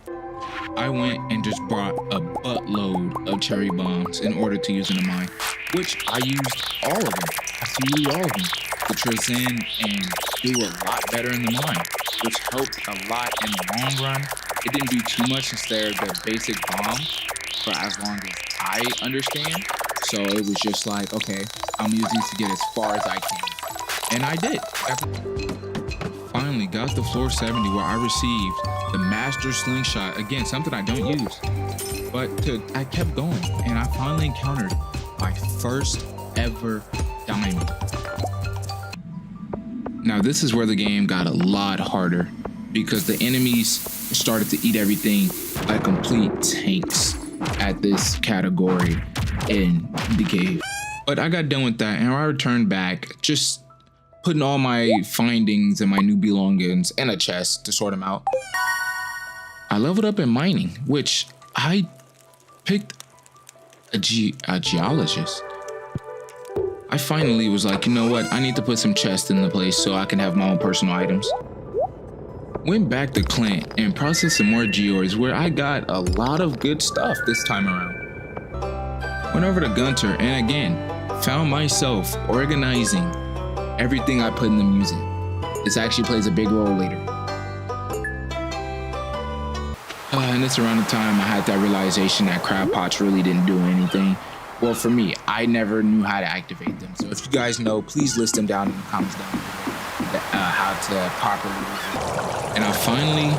I went and just brought a buttload of cherry bombs in order to use in the mine, which I used all of them, absolutely all of them, to trace in and do a lot better in the mine, which helped a lot in the long run. It didn't do too much instead of the basic bomb for as long as I understand. So it was just like, okay, I'm using these to get as far as I can. And I did. Finally got to floor 70 where I received the master slingshot. Again, something I don't use. But I kept going, and I finally encountered my first ever diamond. Now, this is where the game got a lot harder because the enemies started to eat everything like complete tanks at this category in the cave. But I got done with that, and I returned back, just putting all my findings and my new belongings in a chest to sort them out. I leveled up in mining, which I picked a geologist. I finally was like, you know what? I need to put some chests in the place so I can have my own personal items. Went back to Clint and processed some more geoids where I got a lot of good stuff this time around. Went over to Gunter and again, found myself organizing everything I put in the music. this actually plays a big role later. And it's around the time I had that realization that crab pots really didn't do anything. Well, for me, I never knew how to activate them. So if you guys know, please list them down in the comments down below, how to properly use it. And I finally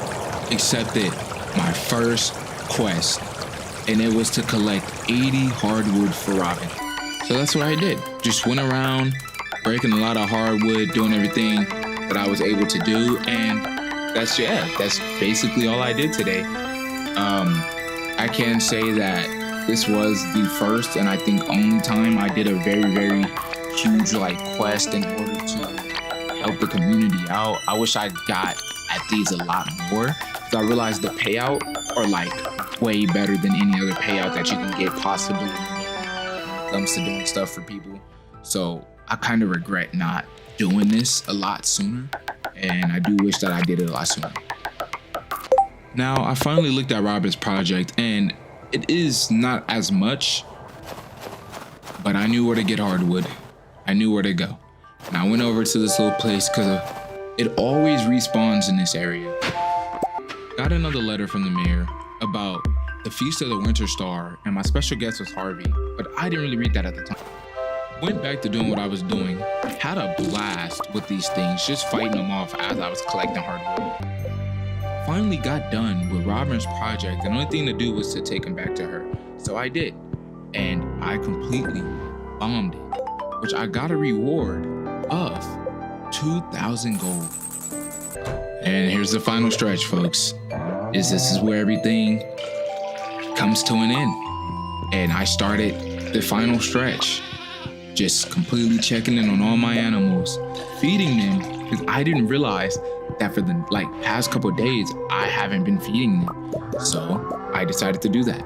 accepted my first quest, and it was to collect 80 hardwood for Robin. So that's what I did. Just went around breaking a lot of hardwood, doing everything that I was able to do, and that's basically all I did today. I can say that this was the first and I think only time I did a very, very huge quest in order to help the community out. I wish I got at these a lot more, because I realized the payout are way better than any other payout that you can get possibly when it comes to doing stuff for people. So I kind of regret not doing this a lot sooner, and I do wish that I did it a lot sooner. Now, I finally looked at Robin's project, and it is not as much, but I knew where to get hardwood. I knew where to go. And I went over to this little place because it always respawns in this area. Got another letter from the mayor about the Feast of the Winter Star, and my special guest was Harvey, but I didn't really read that at the time. Went back to doing what I was doing, had a blast with these things, just fighting them off as I was collecting hardwood. Finally got done with Robin's project. The only thing to do was to take him back to her. So I did, and I completely bombed it, which I got a reward of 2,000 gold. And here's the final stretch, folks. This is where everything comes to an end. And I started the final stretch, just completely checking in on all my animals, feeding them, because I didn't realize that for the past couple of days I haven't been feeding them. So I decided to do that.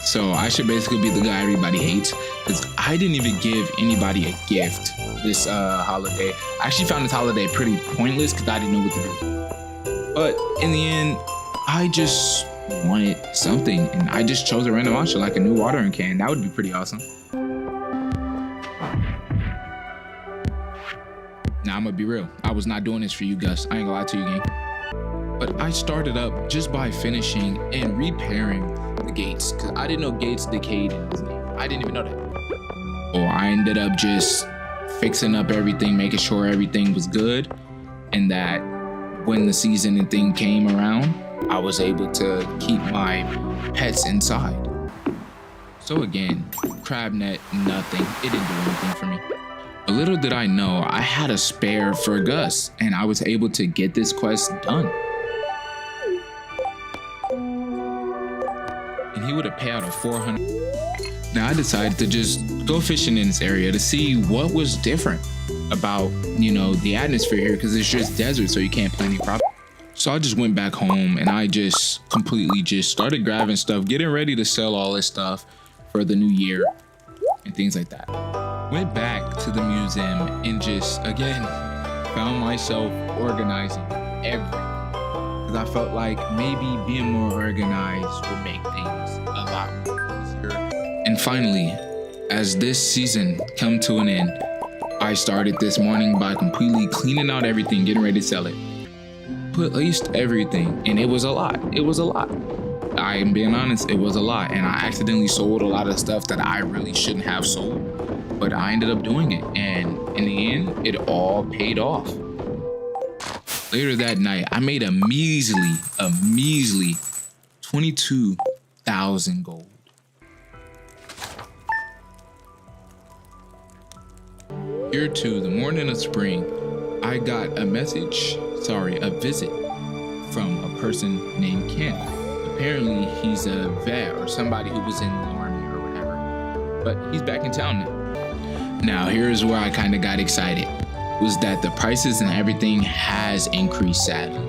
So I should basically be the guy everybody hates, because I didn't even give anybody a gift this holiday. I actually found this holiday pretty pointless because I didn't know what to do. But in the end, I just wanted something, and I just chose a random option like a new watering can. That would be pretty awesome. Now, I'm gonna be real. I was not doing this for you, Gus. I ain't gonna lie to you, gang. But I started up just by finishing and repairing the gates, because I didn't know gates decayed in this game. I didn't even know that. Or I ended up just fixing up everything, making sure everything was good, and that when the season and thing came around, I was able to keep my pets inside. So again, crab net, nothing. It didn't do anything for me. A little did I know, I had a spare for Gus, and I was able to get this quest done. And he would have paid out of 400. Now I decided to just go fishing in this area to see what was different about, the atmosphere here, because it's just desert, so you can't plant any crops. So I just went back home, and I just completely just started grabbing stuff, getting ready to sell all this stuff for the new year and things like that. Went back to the museum and just, again, found myself organizing everything. Because I felt like maybe being more organized would make things a lot more easier. And finally, as this season come to an end, I started this morning by completely cleaning out everything, getting ready to sell it. Placed everything, and it was a lot. It was a lot. I'm being honest, it was a lot. And I accidentally sold a lot of stuff that I really shouldn't have sold. But I ended up doing it, and in the end, it all paid off. Later that night, I made a measly 22,000 gold. Year 2, the morning of spring, I got a visit from a person named Ken. Apparently, he's a vet or somebody who was in the army or whatever, but he's back in town now. Now, here's where I kind of got excited, was that the prices and everything has increased sadly.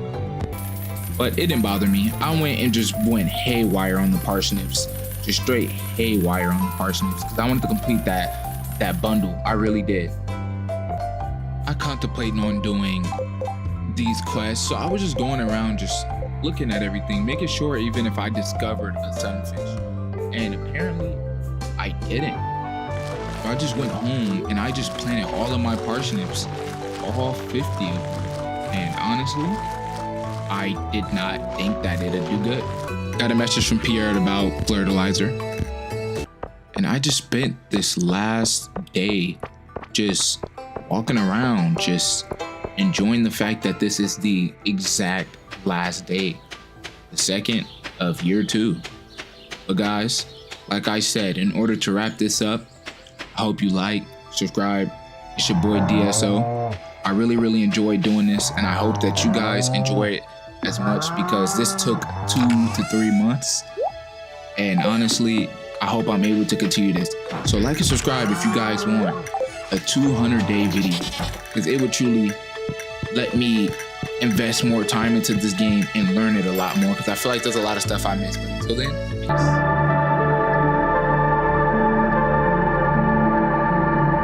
But it didn't bother me. I went and just went haywire on the parsnips, just straight haywire on the parsnips, because I wanted to complete that bundle. I really did. I contemplating on doing these quests, so I was just going around just looking at everything, making sure even if I discovered a sunfish. And apparently, I didn't. So I just went home and I just planted all of my parsnips, all 50 of them. And honestly, I did not think that it'd do good. Got a message from Pierre about fertilizer. And I just spent this last day just walking around, just enjoying the fact that this is the exact last day, the second of year 2. But guys, like I said, in order to wrap this up, I hope you like, subscribe. It's your boy DSO. I really enjoyed doing this, and I hope that you guys enjoy it as much, because this took 2 to 3 months. And honestly, I hope I'm able to continue this. So like and subscribe if you guys want a 200-day video, because it would truly let me invest more time into this game and learn it a lot more, because I feel like there's a lot of stuff I missed. But until then, peace.